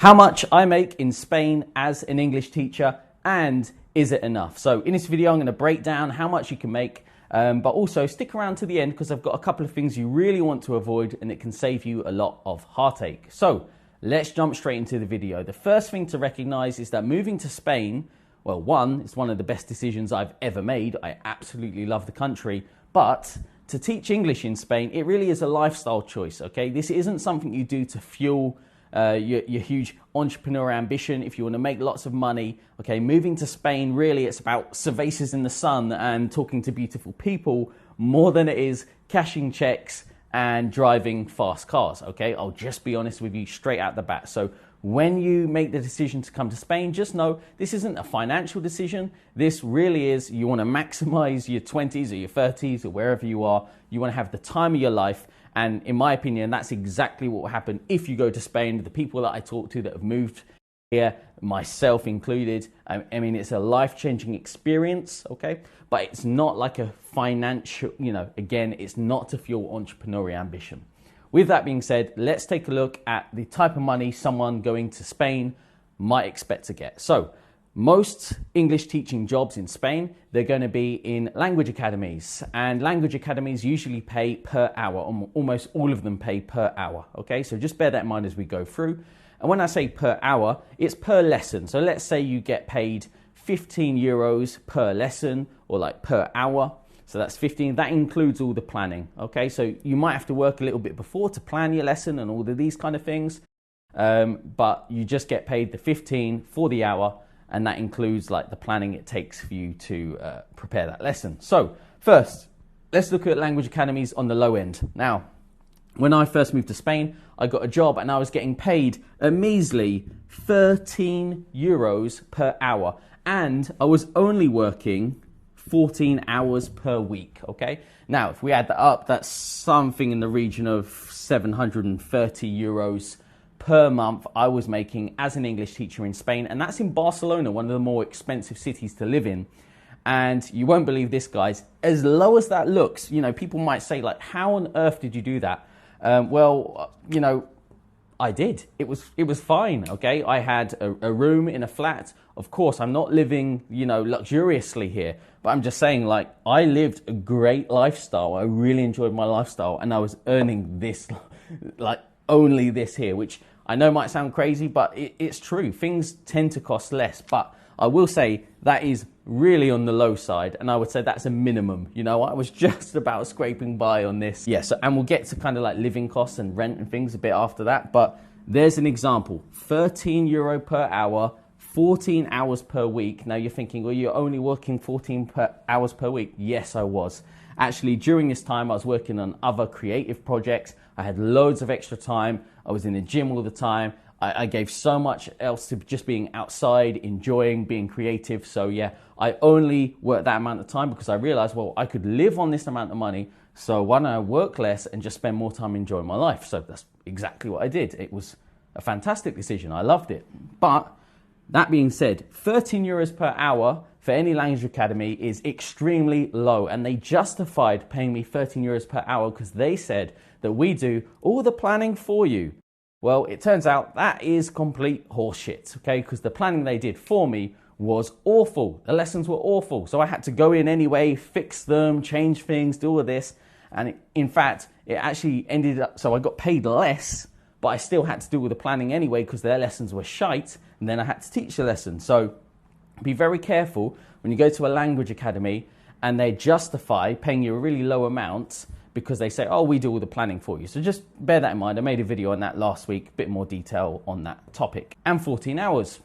How much I make in Spain as an English teacher, and is it enough? So in this video, I'm going to break down how much you can make, but also stick around to the end because I've got a couple of things you really want to avoid and it can save you a lot of heartache. So let's jump straight into the video. The first thing to recognize is that moving to Spain, well, one, it's one of the best decisions I've ever made. I absolutely love the country, but to teach English in Spain, it really is a lifestyle choice, okay? This isn't something you do to fuel your huge entrepreneur ambition. If you want to make lots of money, okay, moving to Spain, really it's about cervezas in the sun and talking to beautiful people more than it is cashing checks and driving fast cars, okay? I'll just be honest with you straight out the bat. So when you make the decision to come to Spain, just know this isn't a financial decision. This really is, you want to maximize your 20s or your 30s or wherever you are. You want to have the time of your life. And in my opinion, that's exactly what will happen if you go to Spain. The people that I talk to that have moved here, myself included, I mean, it's a life-changing experience, okay? But it's not like a financial, again, it's not to fuel entrepreneurial ambition. With that being said, let's take a look at the type of money someone going to Spain might expect to get. So most English teaching jobs in Spain, they're going to be in language academies, and language academies usually pay per hour. Almost all of them pay per hour. Okay, so just bear that in mind as we go through. And when I say per hour, it's per lesson. So let's say you get paid 15 euros per lesson or like per hour. So that's 15. That includes all the planning. Okay, so you might have to work a little bit before to plan your lesson and all of these kind of things. But you just get paid the 15 for the hour. And that includes like the planning it takes for you to prepare that lesson. So first, let's look at language academies on the low end. Now, when I first moved to Spain, I got a job and I was getting paid a measly 13 euros per hour. And I was only working 14 hours per week, okay? Now, if we add that up, that's something in the region of 730 euros per month I was making as an English teacher in Spain, and that's in Barcelona, one of the more expensive cities to live in. And you won't believe this, guys, as low as that looks, people might say like, how on earth did you do that? I did. It was fine, okay? I had a room in a flat. Of course, I'm not living, luxuriously here, but I'm just saying, like, I lived a great lifestyle. I really enjoyed my lifestyle, and I was earning this, like, only this here, which I know might sound crazy, but it's true. Things tend to cost less, but I will say that is really on the low side, and I would say that's a minimum. I was just about scraping by on this. Yeah, so, and we'll get to kind of like living costs and rent and things a bit after that, but there's an example. 13 euro per hour, 14 hours per week. Now you're thinking, well, you're only working 14 hours per week. Yes, I was. Actually, during this time, I was working on other creative projects. I had loads of extra time. I was in the gym all the time. I gave so much else to just being outside, enjoying, being creative. So yeah, I only worked that amount of time because I realized, well, I could live on this amount of money. So why don't I work less and just spend more time enjoying my life? So that's exactly what I did. It was a fantastic decision. I loved it. But that being said, 13 euros per hour for any language academy is extremely low, and they justified paying me 13 euros per hour because they said that we do all the planning for you. Well, it turns out that is complete horseshit, okay? Because the planning they did for me was awful. The lessons were awful. So I had to go in anyway, fix them, change things, do all of this. And in fact, it actually ended up, so I got paid less, but I still had to do all the planning anyway because their lessons were shite. And then I had to teach the lesson. So be very careful when you go to a language academy and they justify paying you a really low amount because they say, oh, we do all the planning for you. So just bear that in mind. I made a video on that last week, a bit more detail on that topic. And 14 hours,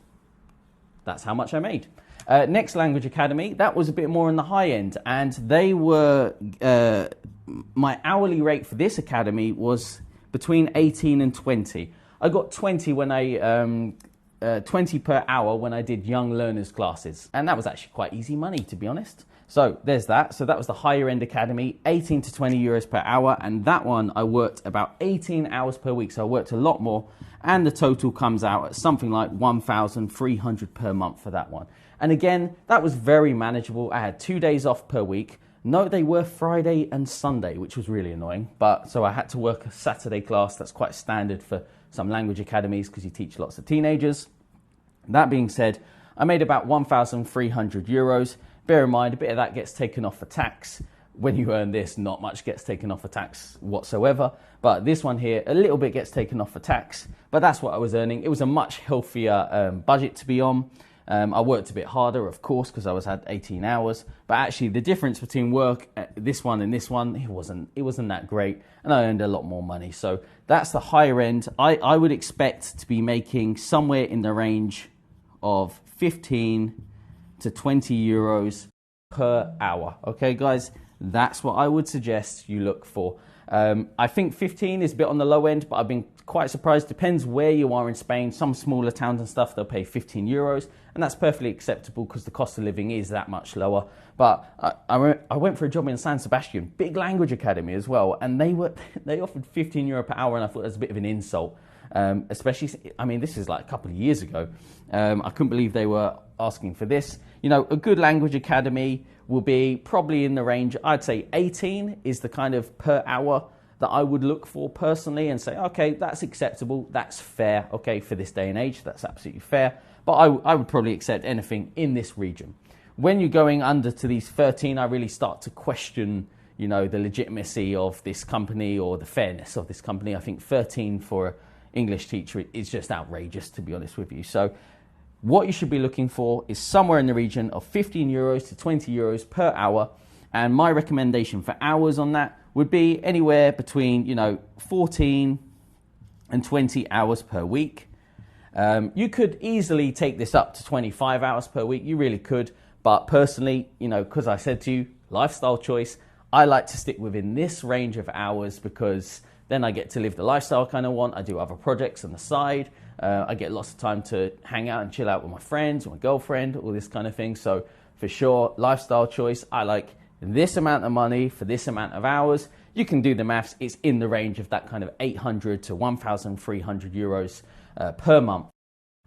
that's how much I made. Next language academy, that was a bit more on the high end. And they were, my hourly rate for this academy was between 18 and 20. I got 20 when I, 20 per hour when I did young learners classes. And that was actually quite easy money, to be honest. So there's that. So that was the higher end academy, 18 to 20 euros per hour. And that one, I worked about 18 hours per week. So I worked a lot more. And the total comes out at something like 1,300 per month for that one. And again, that was very manageable. I had 2 days off per week. No, they were Friday and Sunday, which was really annoying. But so I had to work a Saturday class. That's quite standard for some language academies because you teach lots of teenagers. That being said, I made about 1,300 euros. Bear in mind, a bit of that gets taken off for tax. When you earn this, not much gets taken off for tax whatsoever. But this one here, a little bit gets taken off for tax. But that's what I was earning. It was a much healthier budget to be on. I worked a bit harder, of course, because I had 18 hours. But actually, the difference between work this one and this one, it wasn't that great, and I earned a lot more money. So that's the higher end. I would expect to be making somewhere in the range of 15 to 20 euros per hour. Okay, guys, that's what I would suggest you look for. I think 15 is a bit on the low end, but I've been quite surprised. Depends where you are in Spain. Some smaller towns and stuff, they'll pay 15 euros, and that's perfectly acceptable because the cost of living is that much lower. But I went for a job in San Sebastian, big language academy as well, and they offered 15 euro per hour, and I thought that's a bit of an insult. Especially, I mean, this is like a couple of years ago. I couldn't believe they were asking for this. You know, a good language academy will be probably in the range, I'd say 18 is the kind of per hour that I would look for personally and say, okay, that's acceptable, that's fair, okay, for this day and age, that's absolutely fair. But I would probably accept anything in this region. When you're going under to these 13, I really start to question, you know, the legitimacy of this company or the fairness of this company. I think 13 for an English teacher is just outrageous, to be honest with you. So what you should be looking for is somewhere in the region of 15 euros to 20 euros per hour. And my recommendation for hours on that would be anywhere between, you know, 14 and 20 hours per week. You could easily take this up to 25 hours per week. You really could. But personally, you know, because I said to you, lifestyle choice, I like to stick within this range of hours because then I get to live the lifestyle I kind of want. I do other projects on the side. I get lots of time to hang out and chill out with my friends, my girlfriend, all this kind of thing. So for sure, lifestyle choice, I like this amount of money for this amount of hours. You can do the maths. It's in the range of that kind of 800 to 1,300 euros per month.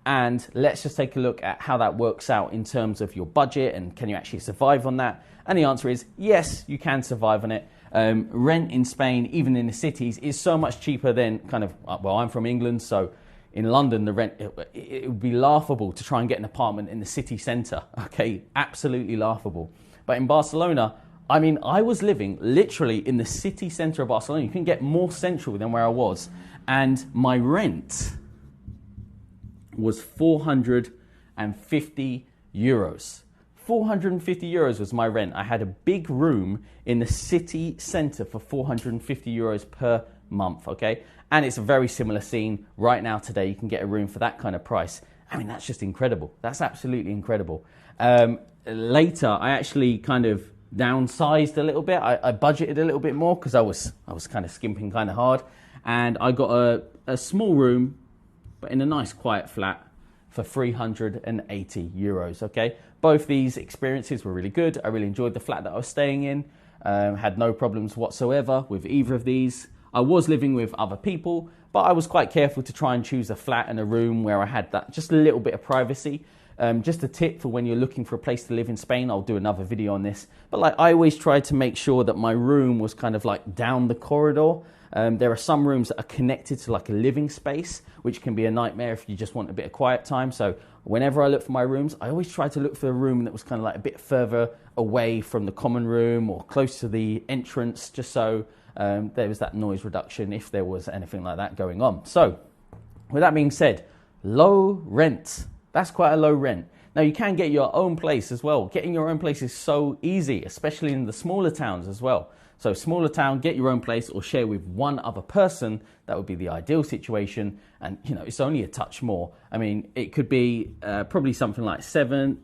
And let's just take a look at how that works out in terms of your budget and can you actually survive on that? And the answer is yes, you can survive on it. Rent in Spain, even in the cities, is so much cheaper than kind of, well, I'm from England, so in London, the rent, it would be laughable to try and get an apartment in the city centre, okay? Absolutely laughable. But in Barcelona, I mean, I was living literally in the city centre of Barcelona. You can get more central than where I was. And my rent was 450 euros. 450 euros was my rent. I had a big room in the city centre for 450 euros per month, okay? And it's a very similar scene right now today. You can get a room for that kind of price. I mean, that's just incredible. That's absolutely incredible. Later, I actually kind of downsized a little bit. I budgeted a little bit more because I was kind of skimping kind of hard. And I got a small room, but in a nice quiet flat for 380 euros, okay? Both these experiences were really good. I really enjoyed the flat that I was staying in. Had no problems whatsoever with either of these. I was living with other people, but I was quite careful to try and choose a flat and a room where I had that just a little bit of privacy. Just a tip for when you're looking for a place to live in Spain, I'll do another video on this. But like I always try to make sure that my room was kind of like down the corridor. There are some rooms that are connected to like a living space, which can be a nightmare if you just want a bit of quiet time. So whenever I look for my rooms, I always try to look for a room that was kind of like a bit further away from the common room or close to the entrance, just so there was that noise reduction if there was anything like that going on. So with that being said, low rent. That's quite a low rent. Now you can get your own place as well. Getting your own place is so easy, especially in the smaller towns as well. So smaller town, get your own place or share with one other person. That would be the ideal situation. And you know, it's only a touch more. I mean, it could be probably something like 700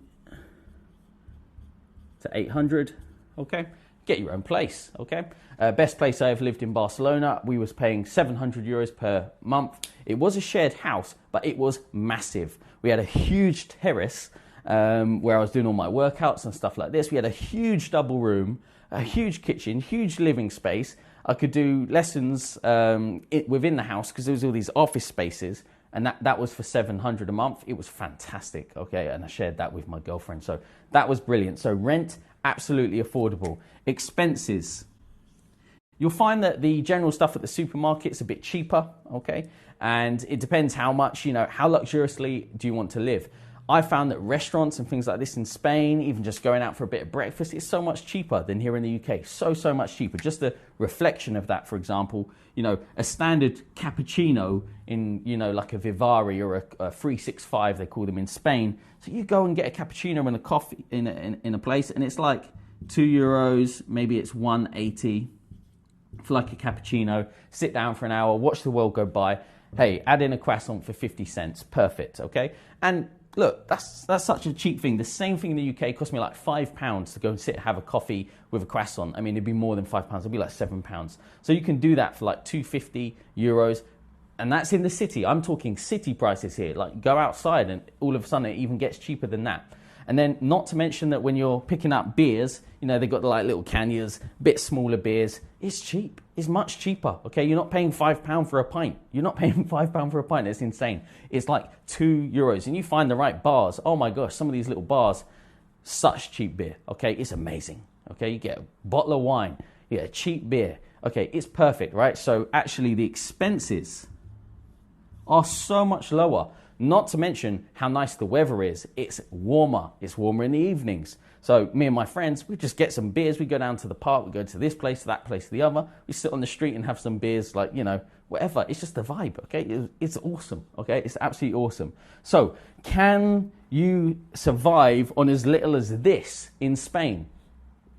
to 800, okay? Get your own place, okay? Best place I ever lived in Barcelona, we was paying 700 euros per month. It was a shared house, but it was massive. We had a huge terrace where I was doing all my workouts and stuff like this. We had a huge double room, a huge kitchen, huge living space. I could do lessons within the house because there was all these office spaces, and that was for 700 a month. It was fantastic, okay? And I shared that with my girlfriend, so that was brilliant. So rent, absolutely affordable. Expenses. You'll find that the general stuff at the supermarket's a bit cheaper, okay? And it depends how much, how luxuriously do you want to live. I found that restaurants and things like this in Spain, even just going out for a bit of breakfast, is so much cheaper than here in the UK. So much cheaper. Just a reflection of that, for example, a standard cappuccino in, like a Vivari or a 365, they call them in Spain. So you go and get a cappuccino and a coffee in a place, and it's like €2, maybe it's 1.80 for like a cappuccino. Sit down for an hour, watch the world go by. Hey, add in a croissant for 50 cents. Perfect, okay? And look, that's such a cheap thing. The same thing in the UK cost me like £5 to go and sit and have a coffee with a croissant. I mean, it'd be more than £5. It'd be like £7. So you can do that for like €250. And that's in the city. I'm talking city prices here. Like go outside and all of a sudden it even gets cheaper than that. And then not to mention that when you're picking up beers, they've got like little canyons, bit smaller beers. It's cheap. It's much cheaper, okay? You're not paying £5 for a pint. You're not paying £5 for a pint. It's insane. It's like €2. And you find the right bars. Oh my gosh, some of these little bars, such cheap beer, okay? It's amazing, okay? You get a bottle of wine, you get a cheap beer. Okay, it's perfect, right? So actually the expenses are so much lower. Not to mention how nice the weather is. It's warmer. It's warmer in the evenings. So me and my friends, we just get some beers. We go down to the park. We go to this place, to that place, to the other. We sit on the street and have some beers, like, whatever. It's just the vibe, okay? It's awesome, okay? It's absolutely awesome. So can you survive on as little as this in Spain?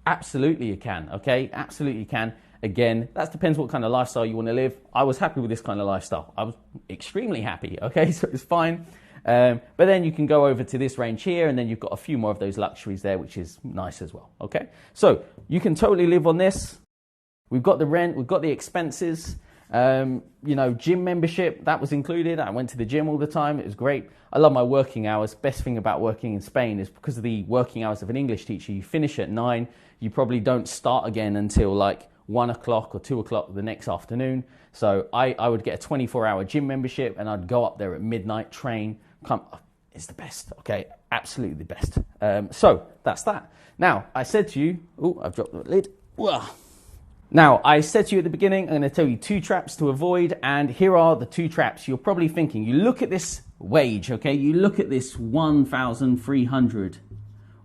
Absolutely you can, okay? Absolutely you can. Again, that depends what kind of lifestyle you want to live. I was happy with this kind of lifestyle. I was extremely happy, okay? So it's fine. But then you can go over to this range here, and then you've got a few more of those luxuries there, which is nice as well, okay? So you can totally live on this. We've got the rent, we've got the expenses. Gym membership, that was included. I went to the gym all the time. It was great. I love my working hours. Best thing about working in Spain is because of the working hours of an English teacher. You finish at 9. You probably don't start again until like 1 o'clock or 2 o'clock the next afternoon. So I would get a 24-hour gym membership, and I'd go up there at midnight, train, come. It's the best, okay? Absolutely the best. So that's that. Now, I said to you, I've dropped the lid. Now, I said to you at the beginning, I'm going to tell you 2 traps to avoid, and here are the 2 traps. You're probably thinking, you look at this wage, okay? You look at this 1,300,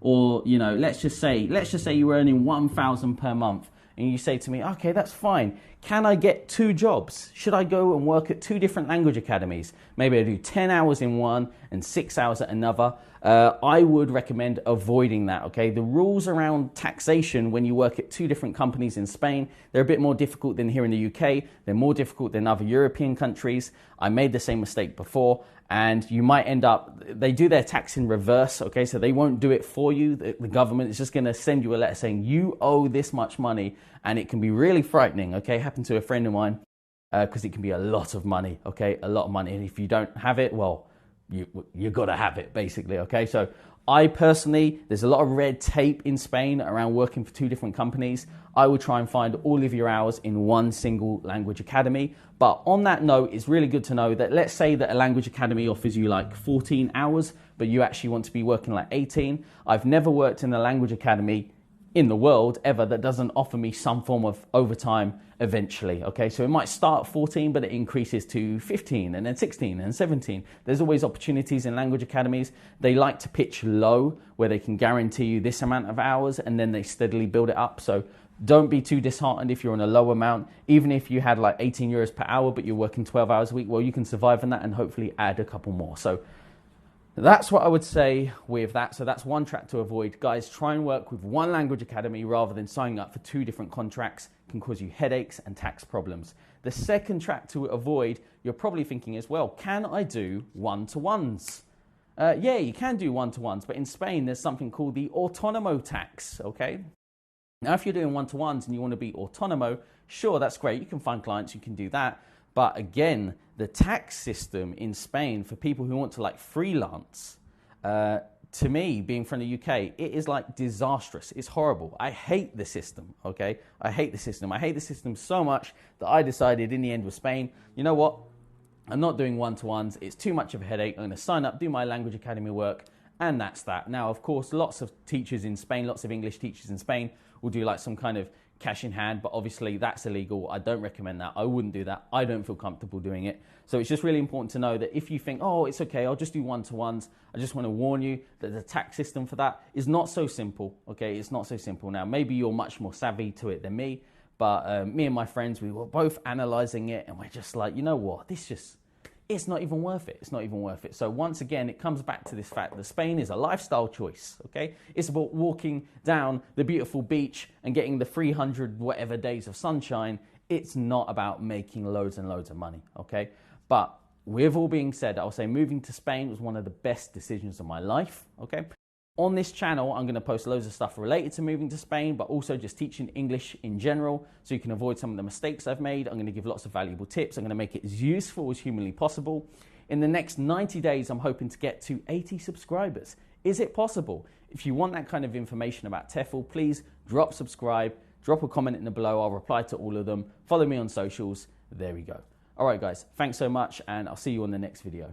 or, let's just say you're earning 1,000 per month. And you say to me, okay, that's fine. Can I get 2 jobs? Should I go and work at 2 different language academies? Maybe I do 10 hours in one and 6 hours at another. I would recommend avoiding that, okay? The rules around taxation when you work at 2 different companies in Spain, they're a bit more difficult than here in the UK. They're more difficult than other European countries. I made the same mistake before, and you might end up, they do their tax in reverse, okay? So they won't do it for you. The government is just gonna send you a letter saying you owe this much money, and it can be really frightening, okay? Happened to a friend of mine, because it can be a lot of money, okay? A lot of money, and if you don't have it, well, you got to have it, basically, okay? So I personally, there's a lot of red tape in Spain around working for 2 different companies. I would try and find all of your hours in one single language academy. But on that note, it's really good to know that let's say that a language academy offers you like 14 hours, but you actually want to be working like 18. I've never worked in a language academy in the world ever that doesn't offer me some form of overtime eventually, okay? So it might start at 14, but it increases to 15 and then 16 and 17. There's always opportunities in language academies. They like to pitch low where they can guarantee you this amount of hours, and then they steadily build it up. So don't be too disheartened if you're on a low amount. Even if you had like 18 euros per hour, but you're working 12 hours a week, well, you can survive on that and hopefully add a couple more. So that's what I would say with that. So that's one trap to avoid. Guys, try and work with one language academy rather than signing up for 2 different contracts. It can cause you headaches and tax problems. The second trap to avoid, you're probably thinking as well, can I do one-to-ones? Yeah, you can do one-to-ones, but in Spain, there's something called the autonomo tax, okay? Now, if you're doing one-to-ones and you want to be autonomo, sure, that's great. You can find clients, you can do that. But again, the tax system in Spain for people who want to like freelance, to me, being from the UK, it is like disastrous. It's horrible. I hate the system, okay? I hate the system. I hate the system so much that I decided in the end with Spain, you know what? I'm not doing one-to-ones. It's too much of a headache. I'm going to sign up, do my language academy work, and that's that. Now, of course, lots of teachers in Spain, lots of English teachers in Spain will do like some kind of cash in hand, but obviously that's illegal. I don't recommend that. I wouldn't do that. I don't feel comfortable doing it. So it's just really important to know that if you think, oh, it's okay, I'll just do one-to-ones, I just want to warn you that the tax system for that is not so simple, okay? It's not so simple. Now, maybe you're much more savvy to it than me, but me and my friends, we were both analyzing it, and we're just like, you know what, it's not even worth it. It's not even worth it. So once again, it comes back to this fact that Spain is a lifestyle choice, okay? It's about walking down the beautiful beach and getting the 300 whatever days of sunshine. It's not about making loads and loads of money, okay? But with all being said, I'll say moving to Spain was one of the best decisions of my life, okay? On this channel, I'm going to post loads of stuff related to moving to Spain, but also just teaching English in general, so you can avoid some of the mistakes I've made. I'm going to give lots of valuable tips. I'm going to make it as useful as humanly possible. In the next 90 days, I'm hoping to get to 80 subscribers. Is it possible? If you want that kind of information about TEFL, please drop subscribe, drop a comment in the below. I'll reply to all of them. Follow me on socials. There we go. All right, guys, thanks so much, and I'll see you on the next video.